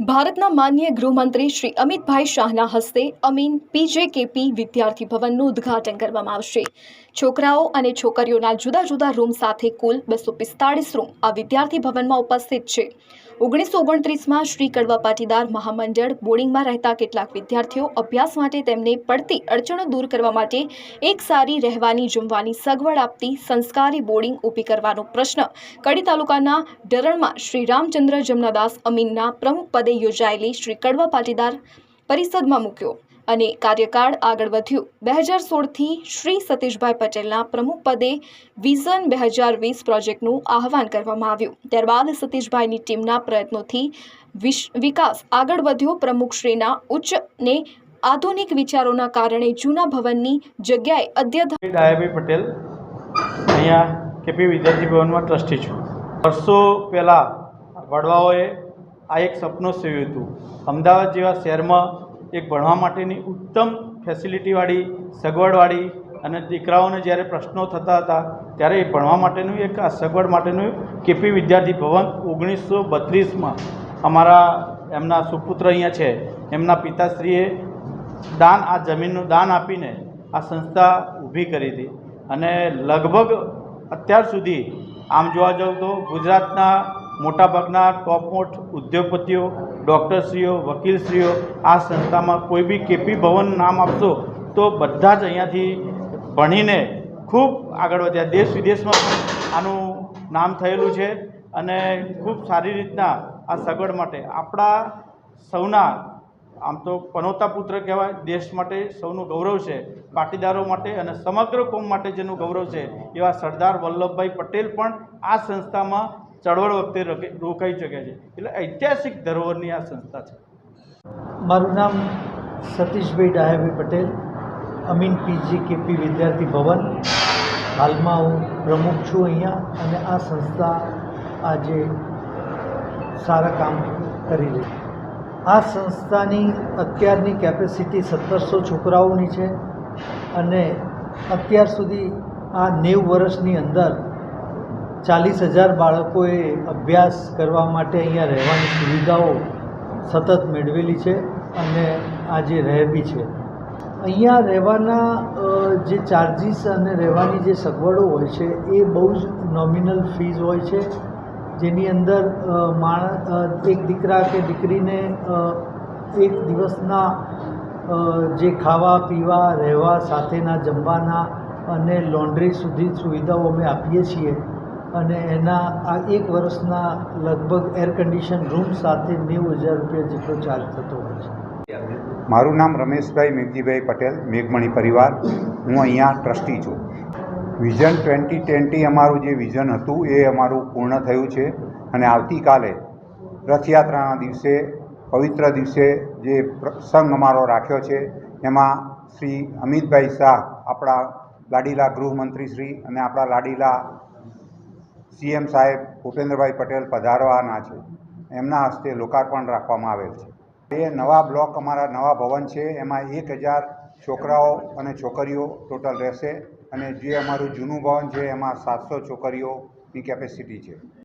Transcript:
ભારતના માનનીય ગૃહમંત્રી શ્રી અમિતભાઈ શાહના હસ્તે અમીન PJKP વિદ્યાર્થી ભવનનું ઉદ્ઘાટન કરવામાં આવશે। છોકરાઓ અને છોકરીઓના જુદા જુદા રૂમ સાથે કુલ 245 રૂમ આ વિદ્યાર્થી ભવનમાં ઉપસ્થિત છે। 1929માં શ્રી કડવા પાટીદાર મહામંડળ બોર્ડિંગમાં રહેતા કેટલાક વિદ્યાર્થીઓ અભ્યાસ માટે તેમને પડતી અડચણો દૂર કરવા માટે એક સારી રહેવાની જમવાની સગવડ આપતી સંસ્કારી બોર્ડિંગ ઊભી કરવાનો પ્રશ્ન કડી તાલુકાના ડરણમાં શ્રી રામચંદ્ર જમનાદાસ અમીનના પ્રમુખ પદે યોજાયેલી શ્રી કડવા પાટીદાર પરિષદમાં મૂક્યો અને કાર્યકાળ આગળ વધ્યું। 2016થી શ્રી સતીશભાઈ પટેલના પ્રમુખ પદે વિઝન 2020 પ્રોજેક્ટનું આહવાન કરવામાં આવ્યું। ત્યારબાદ સતીશભાઈની ટીમના પ્રયત્નોથી વિકાસ આગળ વધ્યો। પ્રમુખશ્રીના ઉચ્ચ ને આધુનિક વિચારોના કારણે જૂના ભવનની જગ્યાએ અદ્યતન ડાયાભાઈ પટેલ અહીંયા કેપી વિદ્યાર્થી ભવનમાં ટ્રસ્ટી છું। વર્ષો પહેલાં વડવાઓએ આ એક સપનું સેવ્યું હતું। અમદાવાદ જેવા શહેરમાં એક ભણવા માટેની ઉત્તમ ફેસિલિટીવાળી સગવડવાળી અને દીકરાઓને જ્યારે પ્રશ્નો થતા હતા ત્યારે એ ભણવા માટેનું એક આ સગવડ માટેનું કેપી વિદ્યાર્થી ભવન 1932માં અમારા એમના સુપુત્ર અહીંયા છે, એમના પિતાશ્રીએ આ જમીનનું દાન આપીને આ સંસ્થા ઊભી કરી હતી અને લગભગ અત્યાર સુધી આમ જોવા જાવ તો ગુજરાતના મોટાભાગના ટોપ ઉદ્યોગપતિઓ, ડૉક્ટરશ્રીઓ, વકીલશ્રીઓ આ સંસ્થામાં કોઈ બી કેપી ભવન નામ આપશો તો બધા જ અહીંયાથી ભણીને ખૂબ આગળ વધ્યા। દેશ વિદેશમાં પણ આનું નામ થયેલું છે અને ખૂબ સારી રીતના આ સગવડ માટે આપણા સૌના આમ તો પનોતા પુત્ર કહેવાય, દેશ માટે સૌનું ગૌરવ છે, પાટીદારો માટે અને સમગ્ર કોમ માટે જેનું ગૌરવ છે એવા સરદાર વલ્લભભાઈ પટેલ પણ આ સંસ્થામાં ચળવળ વખતે રોકાઈ ચૂક્યા છે। એટલે ઐતિહાસિક ધરોહરની આ સંસ્થા છે। મારું નામ સતીશભાઈ ડાયાભાઈ પટેલ, અમીન PJKP વિદ્યાર્થી ભવન, હાલમાં હું પ્રમુખ છું અહીંયા અને આ સંસ્થા આજે સારા કામ કરી રહી છે। આ સંસ્થાની અત્યારની કેપેસિટી 1700 છોકરાઓની છે અને અત્યાર સુધી આ 90 વર્ષની અંદર 40,000 બાળકોએ અભ્યાસ કરવા માટે અહીંયા રહેવાની સુવિધાઓ સતત મેળવેલી છે અને આજે રહે બી છે। અહીંયા રહેવાના જે ચાર્જિસ અને રહેવાની જે સગવડો હોય છે એ બહુ જ નોમિનલ ફીઝ હોય છે, જેની અંદર એક દીકરા કે દીકરીને એક દિવસના જે ખાવા પીવા રહેવા સાથેના જમવાના અને લોન્ડ્રી સુધી સુવિધાઓ અમે આપીએ છીએ અને એના આ એક વર્ષના લગભગ એર કન્ડિશન રૂમ સાથે 90,000 રૂપિયા જેટલો ચાર્જ થતો હોય છે। મારું નામ રમેશભાઈ મેઘજીભાઈ પટેલ, મેઘમણી પરિવાર, હું અહીંયા ટ્રસ્ટી છું। વિઝન 2020 અમારું જે વિઝન હતું એ અમારું પૂર્ણ થયું છે અને આવતીકાલે રથયાત્રાના દિવસે પવિત્ર દિવસે જે પ્રસંગ અમારો રાખ્યો છે એમાં શ્રી અમિતભાઈ શાહ, આપણા લાડીલા ગૃહમંત્રી શ્રી અને આપણા લાડીલા CM સાહેબ ભૂપેન્દ્રભાઈ પટેલ પધારવાના છે। એમના હસ્તે લોકાર્પણ રાખવામાં આવેલ છે। એ નવા બ્લોક અમારા નવા ભવન છે, એમાં 1000 છોકરાઓ અને છોકરીઓ ટોટલ રહેશે અને જે અમારું જૂનું ભવન છે એમાં 700 છોકરીઓની કેપેસિટી છે।